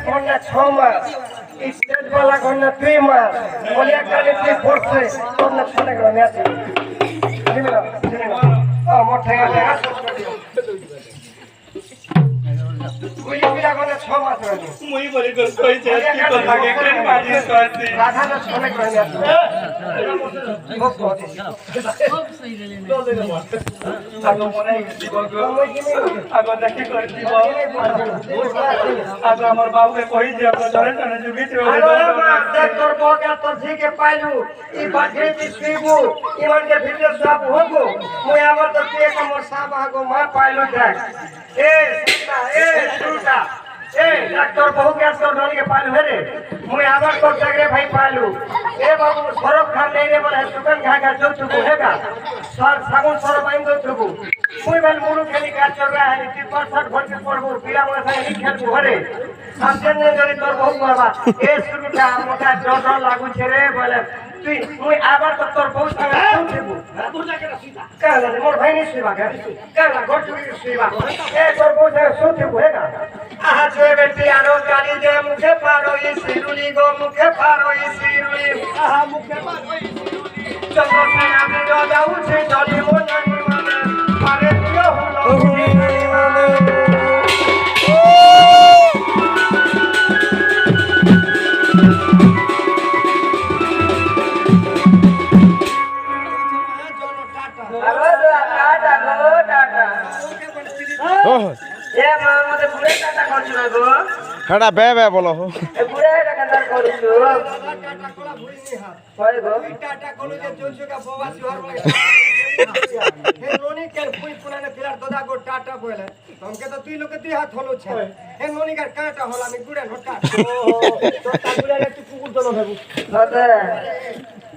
ঘন্টা 6 মাস স্টেট वाला ঘন্টা 2 মাস বলিয়া কালে তুই পড়ছে তোর না শুনে গেল ম্যাচ দিমিলা মোর ঠেঙ্গা ঠেঙ্গা ওই বিলা ঘন্টা 6 মাস হলো মুই বলি কইছে কি কথা কে কেন মারি কইছে রাধা না শুনে গেল ম্যাচ আগো মনে আগো দেখি করে দিব আগো আমার বাবুকে কই যে আপনার ধরে ধরে জুগিতে দেখ তোর বউকে তোর ঝিকে পাইলু ই বাজে দিছিবু ইমানকে ভিতরে সাপ হবো মুই আমার তো কে কমর সাপ আগো মা পাইলু দেখ সুটা ডাক্তার বহুকে তোর ধরকে পাইলু হে রে মুই আবার তোর জায়গায় ভাই পাইলু বাবু সরব খান নেই রে বলে সুকান ঘাগা চুপু হেগা সর সাগুন সরব আইন চুপু মুই বল মুরু খেলি কাজ করবা হালি 3% ভর্তি করব পিলা মনে হয় এই খেলবো ঘরে আসেন নে যদি তোর বহু করবা সুটা মোটা ডর লাগুছে রে বলে তুই মুই আবার তোর বহু সঙ্গে চুপু তোর জায়গায় সুটা কালা মোর ভাই নি সুবা কালা গটুরি সুবা তোর বহু সঙ্গে চুপু হেগা আহা যে বেটি আরো গালি দে মুখে পারো ই সিরুলি গো মুখে পারো ই সিরুলি আহা মুখে পারো ই সিরুলি চন্দ্রসেন আমি রাজা উঠে চলি মনানি মানে পারে দিও হলো মানে হেডা বে বে বলো তুই লোকে তুই হাত হলো হে ননিকার কাঁটা হল আমি গুড়ে নটা কুকুর দল ভাবু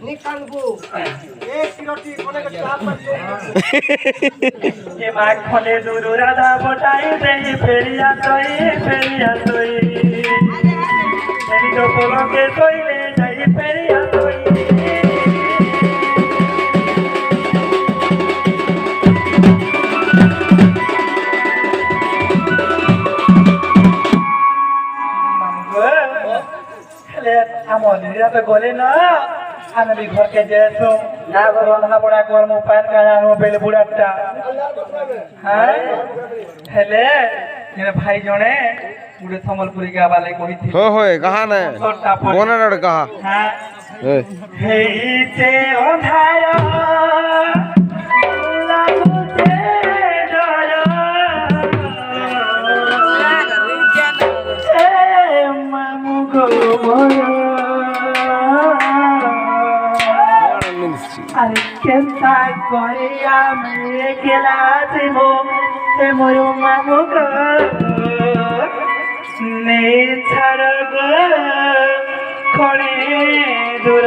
নিকানবু এক কিলোটি কোনে চাপ এ মাখ ফলে দুরু রাধা বটাই দেই ফেরিয়া তই এনি তো কোলকে তইলে যাই ফেরিয়া তই গলে না আমি ঘরকে যেছো না রন্ধা বড়া করমু পান কানো বেল বুড়াটা হ্যাঁ হেলে मेरे भाई जने पूरे संबलपुरी के हवाले कही थी होय कहां ने कोने रे कहा हां हे ते ओधाया लागुते डर ए मामू गो अरे केंता करिया मैं केला सिमो ए मोरो मामू गो ने छड़ग खड़े दूर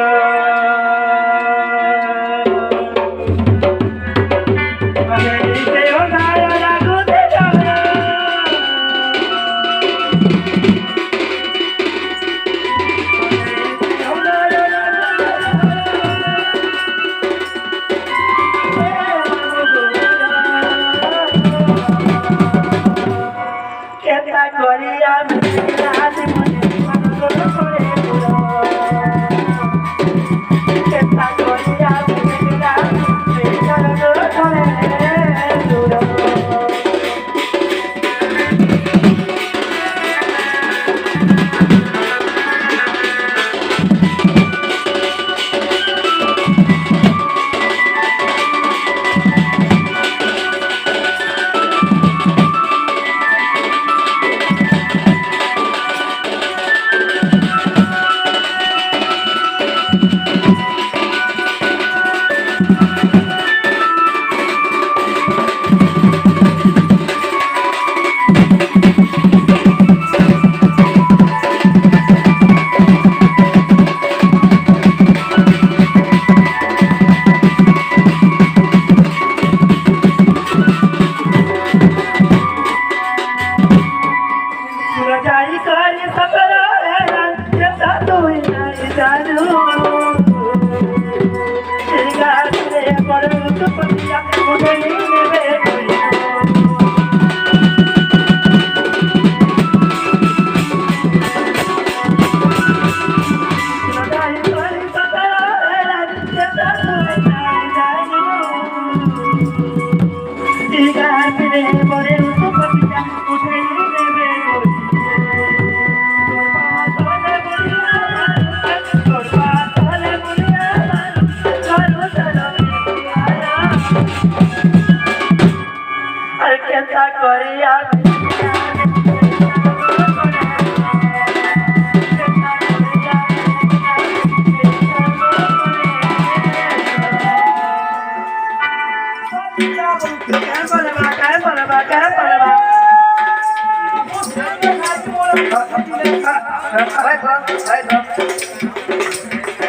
ওই গো ওই গো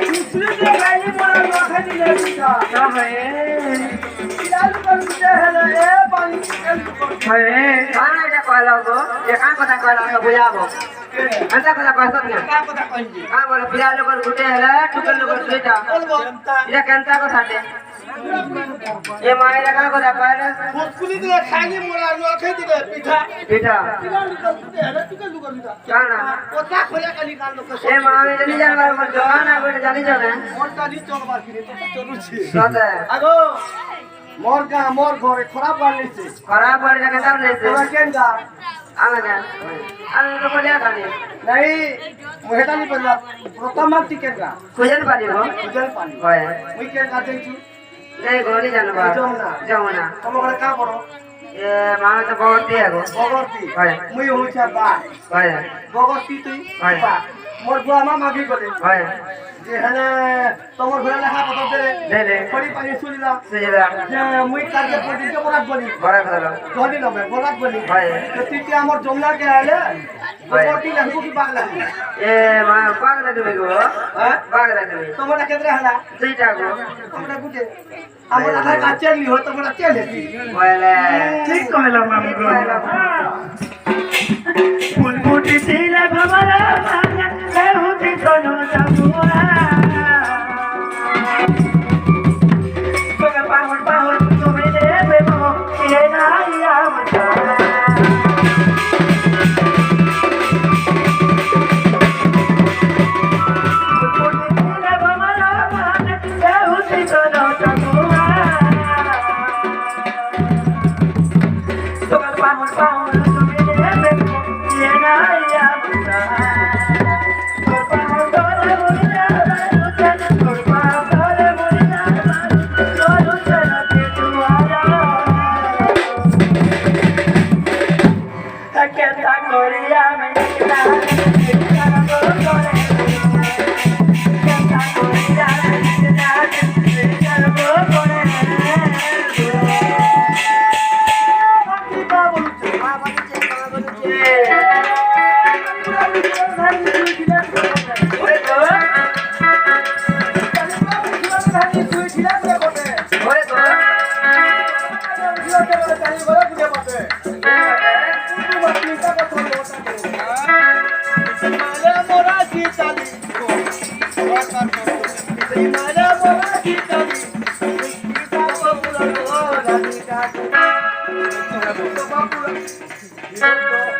दूसरी के गाली मोरा नोखे दिले पिता না হয় इलाज करते है ए पानी হয় কানা এটা কইলা গো এ কান কথা কইলা তো বুঝাবো अंता কথা কইছ না का पता कौन কা বলে পিলা লোক গুটে হেলা টুকল লোক সেটা बोलबो এটা কেনতা কথাতে এ মায়ের কা কথা কইলা मुस्कुली दिले खाली मोरा नोखे दिले पिता পিঠা इलाज करते है तू के लुगर पिता কানা ओता खोले खाली कान लोग এ মামে জানি জানবার মত দোকান আগে জানি যাবে मोर काली चलबार की तो चलू छी সতে আগো मोर का मोर घरे खराब वाली से খারাপ পড়ে যাকে দাম নেছে तोरा केन जा আমি জান আমি তো বলে কানি नहीं मुहेता नहीं पड़ला प्रथम मार टिकट का খুঁজে পারিব उजल पानी হয় मुई केन का देंची এই গনি জানবা যমুনা। যমুনা तुम घरे का करो এ মামে তো বগতি আগো बगरती হয় मुई होइछा बा হয় बगरती तुई হয়। बा मोर बुआ मा मागी गले হয় जे हने तमर घरे लेखा पतर दे দে দে खड़ी पानी सुलिला সুজিরা जे मुई कार्य पति के बरात बनी বড় কথা गली नबे बरात बनी হয় तो तीती हमर जमना के आले बगरती लहंगू की बाग लागी এ মা পাগলা তুমি গো हां পাগলা তুমি तमरा केतरे हला দুইটা গো हमरा गुटे हमरा आधा का चली हो तमरा चले বলে ठीक कहला माम गो ফুলফুটি দিলে ভাবলা ভাঙা কেহুতি কোনো যাবুয়া তোকে পাহর পাহর তুমি দেবে মো এ নাই আমতা ফুলফুটি দিলে ভাবলা ভাঙা কেহুতি কোনো যাবুয়া তোকে পাহর পাহর তুমি দেবে মো এ নাই আমতা তোর পাহর দলে মরি যাবে তোর পাহর দলে মরি যাবে তোর উচ্চারণে দুয়ারা কেতা করিয়া আমি কেতা করে কেতা করিয়া আমি কেতা করে Thank you.